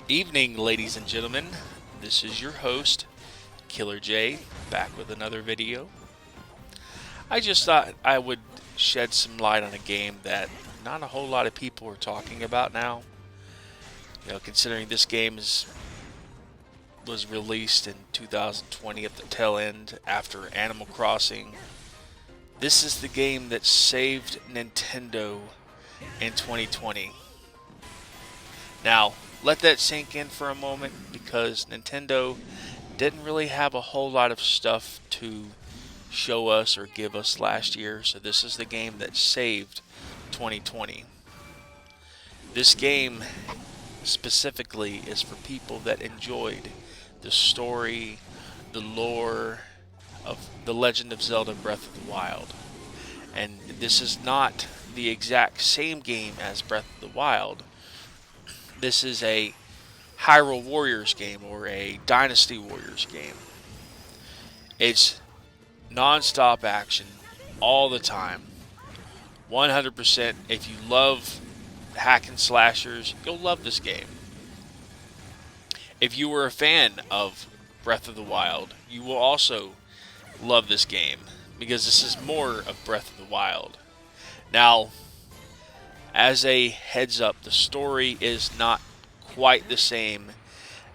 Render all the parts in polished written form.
Evening, ladies and gentlemen. This is your host, Killer J, back with another video. I just thought I would shed some light on a game that not a whole lot of people are talking about now. Considering this game was released in 2020 at the tail end after Animal Crossing. This is the game that saved Nintendo in 2020. Now, let that sink in for a moment because Nintendo didn't really have a whole lot of stuff to show us or give us last year, so this is the game that saved 2020. This game specifically is for people that enjoyed the story, the lore of The Legend of Zelda Breath of the Wild. And this is not the exact same game as Breath of the Wild. This is a Hyrule Warriors game or a Dynasty Warriors game. It's non-stop action all the time. 100%. If you love hack and slashers, you'll love this game. If you were a fan of Breath of the Wild, you will also love this game because this is more of Breath of the Wild. Now, as a heads up, the story is not quite the same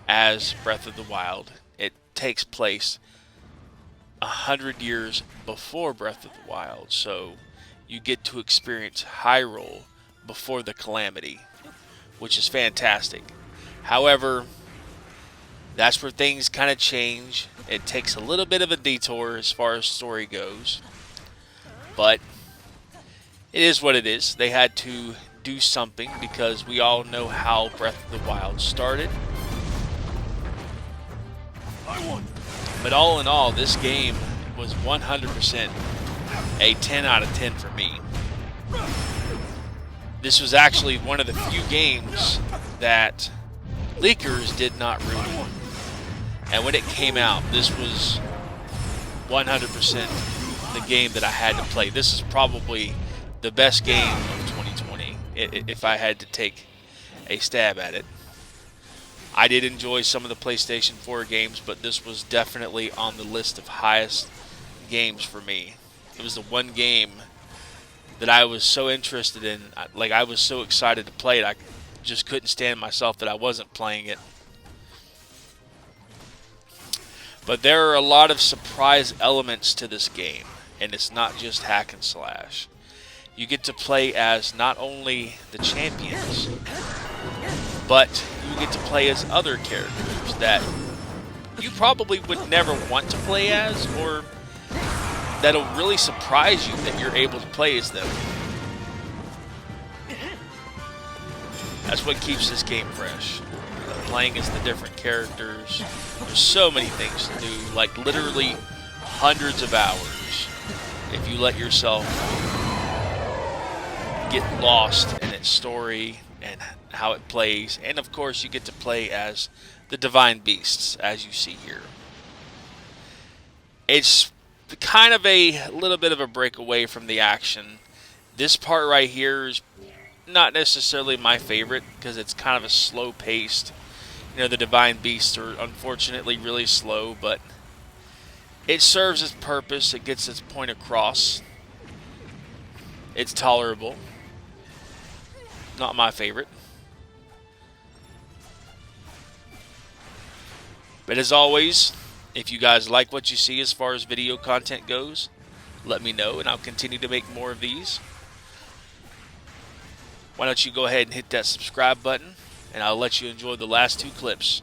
as Breath of the Wild. It takes place 100 years before Breath of the Wild, so you get to experience Hyrule before the Calamity, which is fantastic. However, that's where things kind of change. It takes a little bit of a detour as far as story goes, but it is what it is. They had to do something because we all know how Breath of the Wild started. But all in all, this game was 100% a 10 out of 10 for me. This was actually one of the few games that leakers did not ruin. And when it came out, this was 100% the game that I had to play. This is probably the best game of 2020, if I had to take a stab at it. I did enjoy some of the PlayStation 4 games, but this was definitely on the list of highest games for me. It was the one game that I was so interested in, like I was so excited to play it, I just couldn't stand myself that I wasn't playing it. But there are a lot of surprise elements to this game, and it's not just hack and slash. You get to play as not only the champions, but you get to play as other characters that you probably would never want to play as, or that'll really surprise you that you're able to play as them. That's what keeps this game fresh. Playing as the different characters. There's so many things to do, like literally hundreds of hours if you let yourself get lost in its story and how it plays. And of course you get to play as the divine beasts, as you see here. It's kind of a little bit of a break away from the action. This part right here is not necessarily my favorite because it's kind of a slow paced. The divine beasts are unfortunately really slow, but it serves its purpose. It gets its point across. It's tolerable. Not my favorite. But as always, if you guys like what you see as far as video content goes, let me know and I'll continue to make more of these. Why don't you go ahead and hit that subscribe button, and I'll let you enjoy the last two clips.